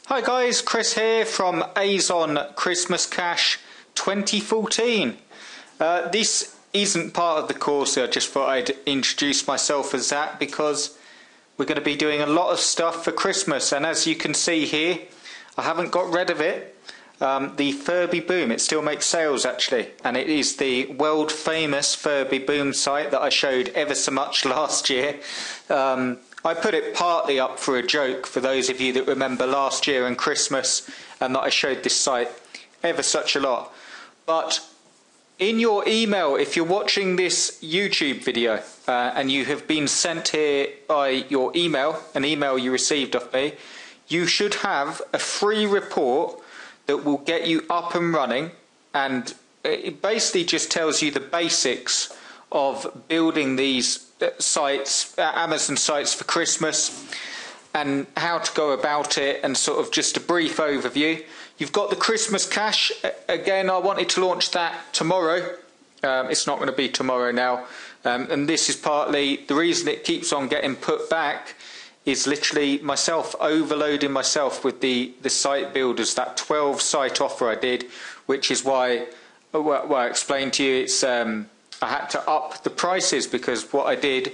Hi guys, Chris here from Azon Christmas Cash 2014. This isn't part of the course, I just thought I'd introduce myself as that because we're going to be doing a lot of stuff for Christmas, and as you can see here, I haven't got rid of it. The Furby Boom, it still makes sales actually, and it is the world famous Furby Boom site that I showed ever so much last year. I put it partly up for a joke for those of you that remember last year and Christmas, and that I showed this site ever such a lot. But in your email, if you're watching this YouTube video and you have been sent here by your email, an email you received off me, you should have a free report that will get you up and running, and it basically just tells you the basics of building these sites, Amazon sites for Christmas, and how to go about it, and sort of just a brief overview. You've got the Christmas Cash. Again, I wanted to launch that tomorrow. It's not going to be tomorrow now, and this is partly the reason it keeps on getting put back is literally myself overloading myself with the site builders, that 12 site offer I did, which is why, well, I explained to you, it's I had to up the prices because what I did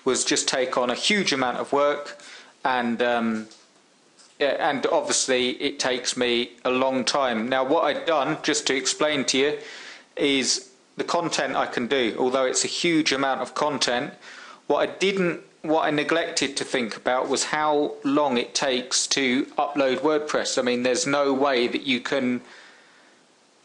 was just take on a huge amount of work, and obviously it takes me a long time. Now what I'd done, just to explain to you, is the content I can do, although it's a huge amount of content, what I neglected to think about was how long it takes to upload WordPress. I mean, there's no way that you can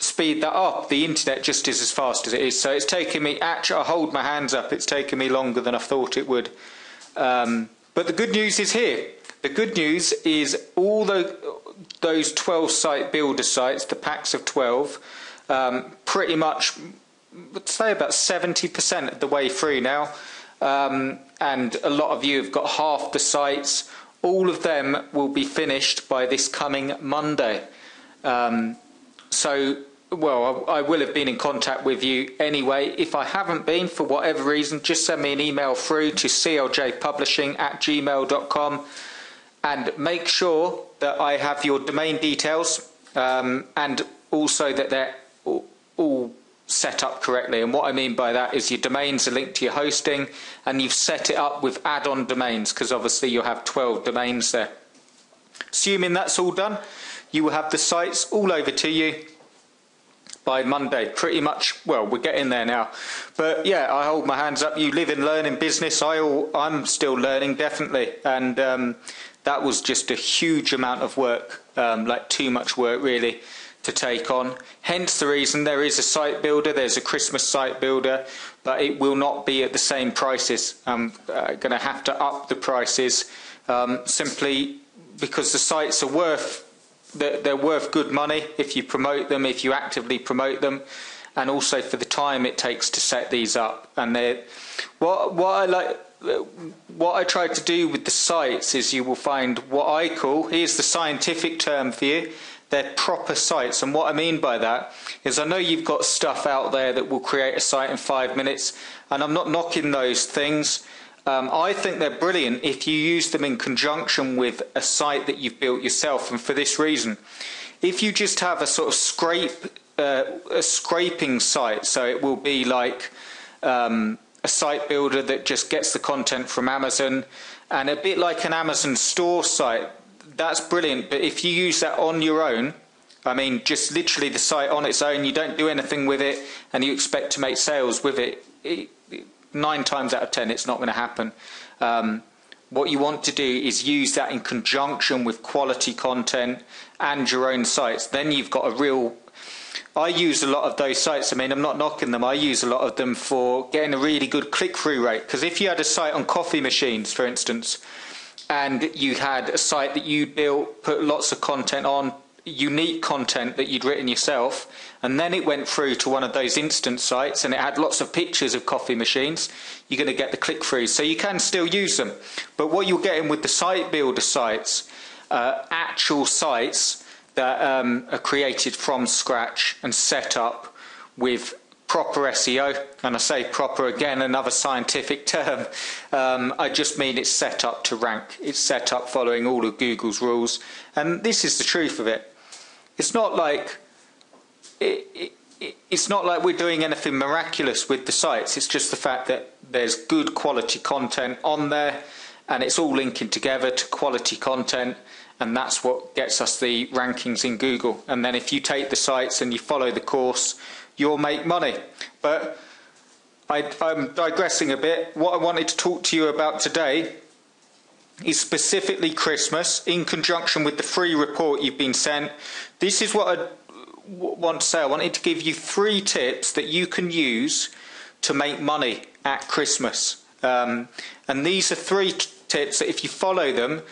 speed that up. The internet just is as fast as it is. So it's taken me, actually, I hold my hands up, it's taken me longer than I thought it would. But the good news is here. The good news is all those 12 site builder sites, the packs of 12, pretty much, let's say about 70% of the way through now. And a lot of you have got half the sites. All of them will be finished by this coming Monday. So, well, I will have been in contact with you anyway. If I haven't been, for whatever reason, just send me an email through to cljpublishing@gmail.com, and make sure that I have your domain details, and also that they're all set up correctly. And what I mean by that is your domains are linked to your hosting, and you've set it up with add-on domains, because obviously you'll have 12 domains there. Assuming that's all done, you will have the sites all over to you by Monday, pretty much. Well, we're getting there now, but yeah, I hold my hands up. You live and learn in business. I'm still learning, definitely, and that was just a huge amount of work, like too much work really to take on. Hence the reason there is a site builder, there's a Christmas site builder, but it will not be at the same prices. I'm going to have to up the prices, simply because the sites are worth, they're worth good money if you promote them, if you actively promote them, and also for the time it takes to set these up. And what I try to do with the sites is, you will find what I call, here's the scientific term for you, they're proper sites. And what I mean by that is, I know you've got stuff out there that will create a site in 5 minutes, and I'm not knocking those things. I think they're brilliant if you use them in conjunction with a site that you've built yourself. And for this reason, if you just have a sort of scraping site, so it will be like a site builder that just gets the content from Amazon, and a bit like an Amazon store site, that's brilliant. But if you use that on your own, I mean, just literally the site on its own, you don't do anything with it, and you expect to make sales with it, 9 times out of 10 it's not going to happen. What you want to do is use that in conjunction with quality content and your own sites. Then you've got a real, I use a lot of those sites, I mean, I'm not knocking them, I use a lot of them for getting a really good click-through rate. Because if you had a site on coffee machines, for instance, and you had a site that you built, put lots of content on, unique content that you'd written yourself, and then it went through to one of those instant sites and it had lots of pictures of coffee machines, you're going to get the click-throughs. So you can still use them. But what you're getting with the site builder sites, actual sites that are created from scratch and set up with proper SEO, and I say proper again, another scientific term. I just mean it's set up to rank. It's set up following all of Google's rules, and this is the truth of it. It's not like it's not like we're doing anything miraculous with the sites. It's just the fact that there's good quality content on there, and it's all linking together to quality content, and that's what gets us the rankings in Google. And then if you take the sites and you follow the course, you'll make money. But I'm digressing a bit. What I wanted to talk to you about today is specifically Christmas, in conjunction with the free report you've been sent. This is what I want to say. I wanted to give you 3 tips that you can use to make money at Christmas. And these are 3 tips that if you follow them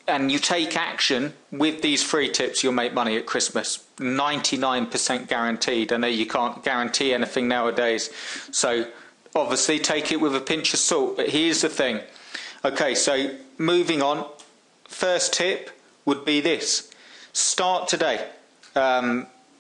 and you take action with these 3 tips, you'll make money at Christmas. 99% guaranteed. I know you can't guarantee anything nowadays, so obviously take it with a pinch of salt, but here's the thing. Okay, so moving on, first tip would be this: start today.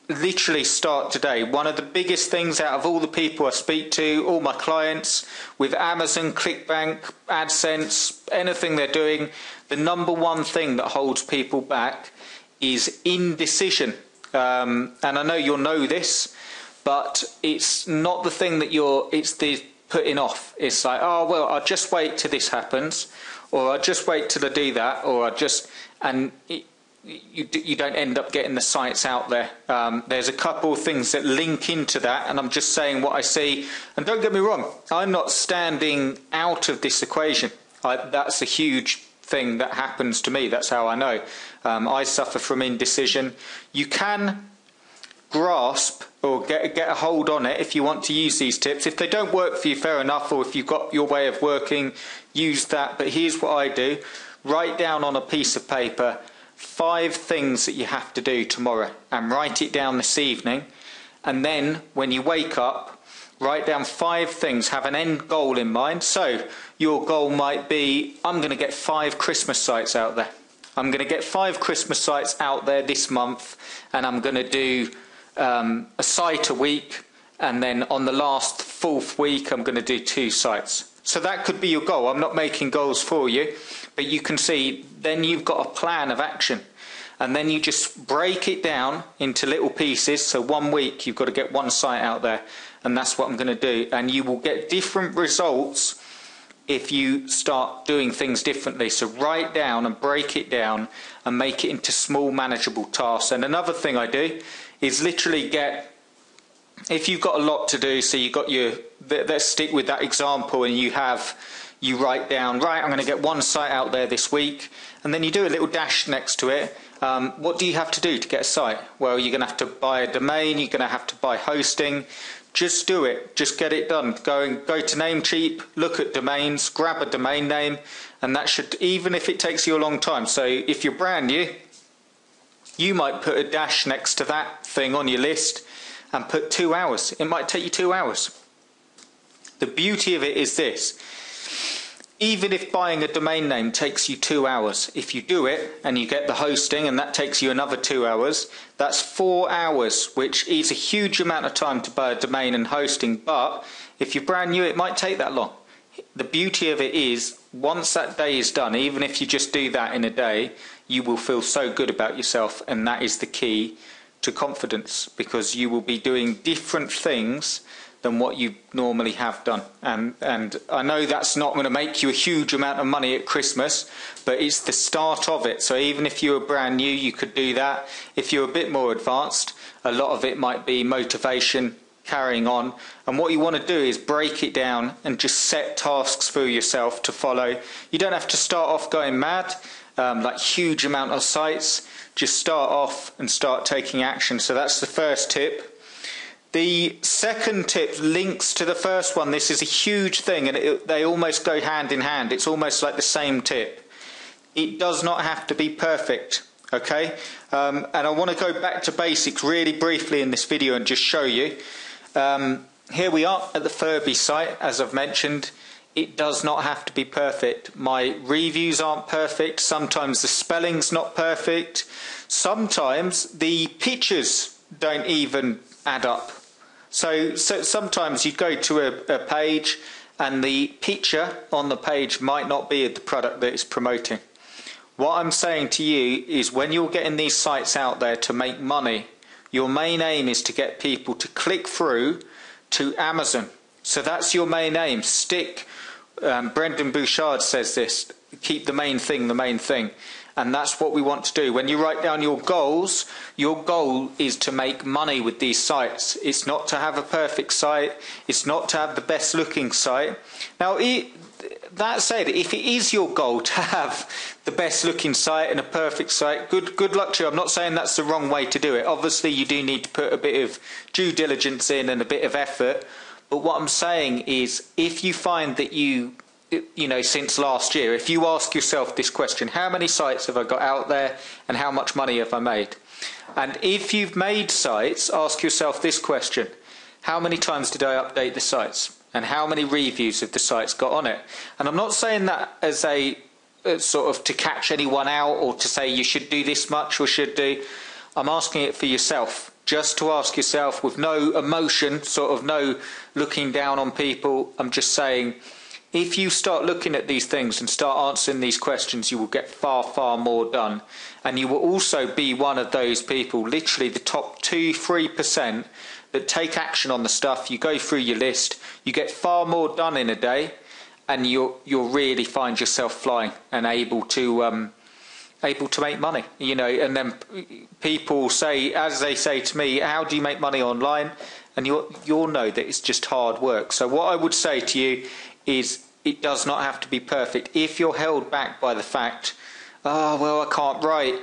Literally start today. One of the biggest things out of all the people I speak to, all my clients with Amazon, ClickBank, AdSense, anything they're doing, the number one thing that holds people back is indecision. And I know you'll know this, but it's not the thing that it's the putting off. It's like, oh, well, I'll just wait till this happens, or I'll just wait till I do that, or you don't end up getting the sites out there. There's a couple of things that link into that, and I'm just saying what I see. And don't get me wrong, I'm not standing out of this equation. That's a huge thing that happens to me. That's how I know. I suffer from indecision. You can grasp or get a hold on it if you want to use these tips. If they don't work for you, fair enough, or if you've got your way of working, use that. But here's what I do. Write down on a piece of paper 5 things that you have to do tomorrow, and write it down this evening. And then when you wake up, write down 5 things. Have an end goal in mind. So your goal might be, I'm going to get 5 Christmas sites out there. I'm going to get 5 Christmas sites out there this month, and I'm going to do a site a week, and then on the last 4th week I'm going to do 2 sites. So that could be your goal. I'm not making goals for you, but you can see then you've got a plan of action, and then you just break it down into little pieces. So 1 week you've got to get 1 site out there, and that's what I'm going to do. And you will get different results if you start doing things differently. So write down and break it down and make it into small manageable tasks. And another thing I do is literally if you've got a lot to do, so you've got let's stick with that example, and you write down, right, I'm going to get 1 site out there this week, and then you do a little dash next to it. What do you have to do to get a site? Well, you're going to have to buy a domain, you're going to have to buy hosting. Just do it. Just get it done. Go to Namecheap, look at domains, grab a domain name, and that should, even if it takes you a long time. So if you're brand new, you might put a dash next to that thing on your list and put 2 hours. It might take you 2 hours. The beauty of it is this: even if buying a domain name takes you 2 hours, if you do it and you get the hosting and that takes you another 2 hours, that's 4 hours, which is a huge amount of time to buy a domain and hosting. But if you're brand new, it might take that long. The beauty of it is, once that day is done, even if you just do that in a day, you will feel so good about yourself, and that is the key to confidence, because you will be doing different things than what you normally have done. And I know that's not going to make you a huge amount of money at Christmas, but it's the start of it. So even if you're brand new, you could do that. If you're a bit more advanced, a lot of it might be motivation, carrying on. And what you want to do is break it down and just set tasks for yourself to follow. You don't have to start off going mad, like huge amount of sites. Just start off and start taking action. So that's the first tip. The second tip links to the first one. This is a huge thing, and they almost go hand in hand. It's almost like the same tip. It does not have to be perfect, okay? And I want to go back to basics really briefly in this video and just show you. Here we are at the Furby site, as I've mentioned. It does not have to be perfect. My reviews aren't perfect. Sometimes the spelling's not perfect. Sometimes the pictures don't even add up. So sometimes you go to a page and the picture on the page might not be the product that it's promoting. What I'm saying to you is when you're getting these sites out there to make money, your main aim is to get people to click through to Amazon. So that's your main aim. Brendan Bouchard says this, keep the main thing the main thing. And that's what we want to do. When you write down your goals, your goal is to make money with these sites. It's not to have a perfect site. It's not to have the best looking site. Now, that said, if it is your goal to have the best looking site and a perfect site, good luck to you. I'm not saying that's the wrong way to do it. Obviously, you do need to put a bit of due diligence in and a bit of effort. But what I'm saying is, if you find that you know, since last year, if you ask yourself this question, how many sites have I got out there and how much money have I made? And if you've made sites, ask yourself this question, how many times did I update the sites? And how many reviews have the sites got on it? And I'm not saying that as a sort of to catch anyone out or to say you should do this much or should do. I'm asking it for yourself. Just to ask yourself with no emotion, sort of no looking down on people. I'm just saying, if you start looking at these things and start answering these questions, you will get far, far more done. And you will also be one of those people, literally the top 2-3%, that take action on the stuff. You go through your list, you get far more done in a day, and you'll really find yourself flying and able to make money. You know, and then people say, as they say to me, how do you make money online? And you'll know that it's just hard work. So what I would say to you is it does not have to be perfect. If you're held back by the fact, oh, well, I can't write,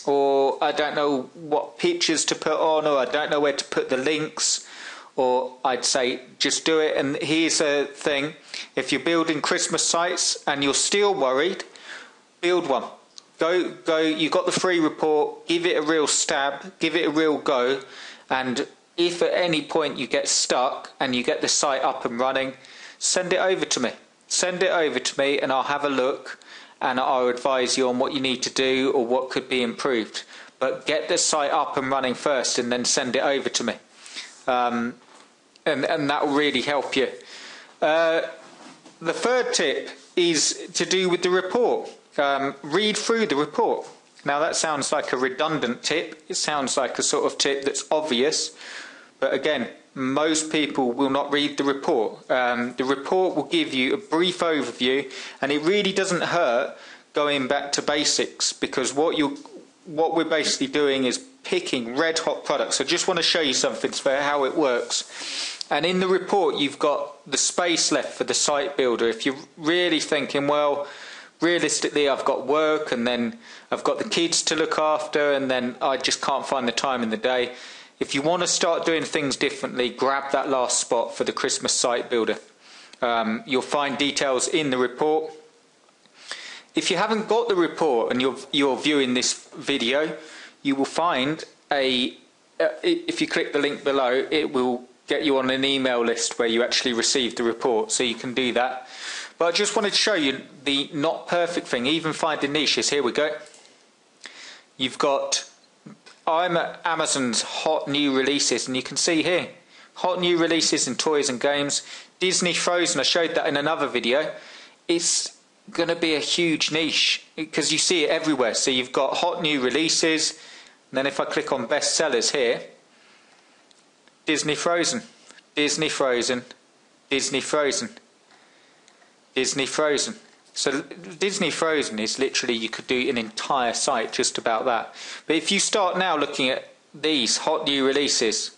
or I don't know what pictures to put on, or I don't know where to put the links, or I'd say just do it. And here's a thing, if you're building Christmas sites and you're still worried, build one. Go, you've got the free report, give it a real stab, give it a real go, and if at any point you get stuck and you get the site up and running, send it over to me. Send it over to me and I'll have a look and I'll advise you on what you need to do or what could be improved. But get the site up and running first and then send it over to me. And that will really help you. The third tip is to do with the report. Read through the report. Now that sounds like a redundant tip. It sounds like a sort of tip that's obvious. But again, most people will not read the report. The report will give you a brief overview, and it really doesn't hurt going back to basics, because what we're basically doing is picking red hot products. I just want to show you something for how it works. And in the report, you've got the space left for the site builder. If you're really thinking, well, realistically, I've got work and then I've got the kids to look after and then I just can't find the time in the day. If you want to start doing things differently, grab that last spot for the Christmas site builder. You'll find details in the report. If you haven't got the report and you're viewing this video, you will find if you click the link below, it will get you on an email list where you actually receive the report, so you can do that. But I just wanted to show you the not perfect thing, even finding niches. Here we go. You've got, I'm at Amazon's hot new releases, and you can see here, hot new releases in toys and games. Disney Frozen, I showed that in another video. It's going to be a huge niche because you see it everywhere. So you've got hot new releases, and then if I click on bestsellers here, Disney Frozen, Disney Frozen, Disney Frozen, Disney Frozen. So Disney Frozen is literally, you could do an entire site just about that. But if you start now looking at these hot new releases,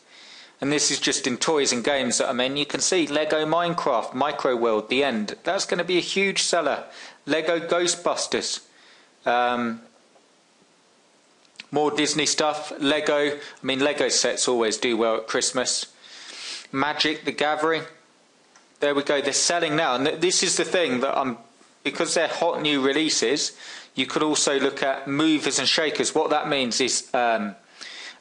and this is just in toys and games that I'm in, you can see Lego Minecraft, Micro World, The End. That's going to be a huge seller. Lego Ghostbusters. More Disney stuff. Lego sets always do well at Christmas. Magic the Gathering. There we go, they're selling now. And this is the thing that because they're hot new releases, you could also look at movers and shakers. What that means is, and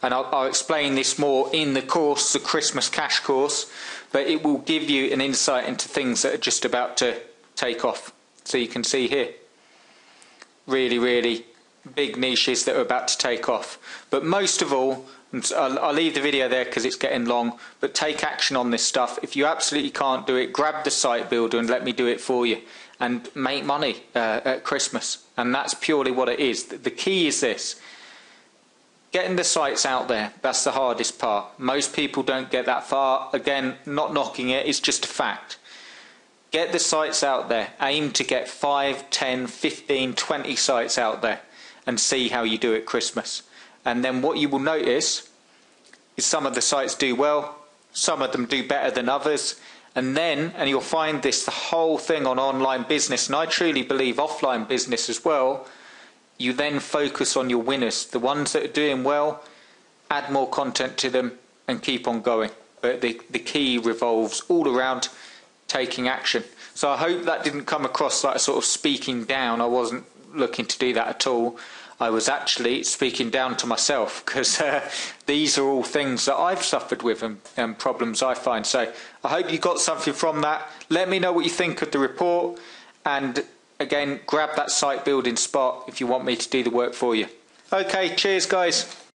I'll explain this more in the course, the Christmas Cash course, but it will give you an insight into things that are just about to take off. So you can see here, really, really big niches that are about to take off. But most of all, And so I'll leave the video there because it's getting long, but take action on this stuff. If you absolutely can't do it, grab the site builder and let me do it for you and make money at Christmas. And that's purely what it is. The key is this: getting the sites out there. That's the hardest part. Most people don't get that far. Again, not knocking it, it's just a fact. Get the sites out there. Aim to get 5, 10, 15, 20 sites out there and see how you do at Christmas. And then what you will notice is some of the sites do well, some of them do better than others, and you'll find this, the whole thing on online business, and I truly believe offline business as well, you then focus on your winners, the ones that are doing well, add more content to them and keep on going. But the key revolves all around taking action. So I hope that didn't come across like a sort of speaking down. I wasn't looking to do that at all. I was actually speaking down to myself, because these are all things that I've suffered with and problems I find. So I hope you got something from that. Let me know what you think of the report, and again, grab that site building spot if you want me to do the work for you. Okay, cheers guys.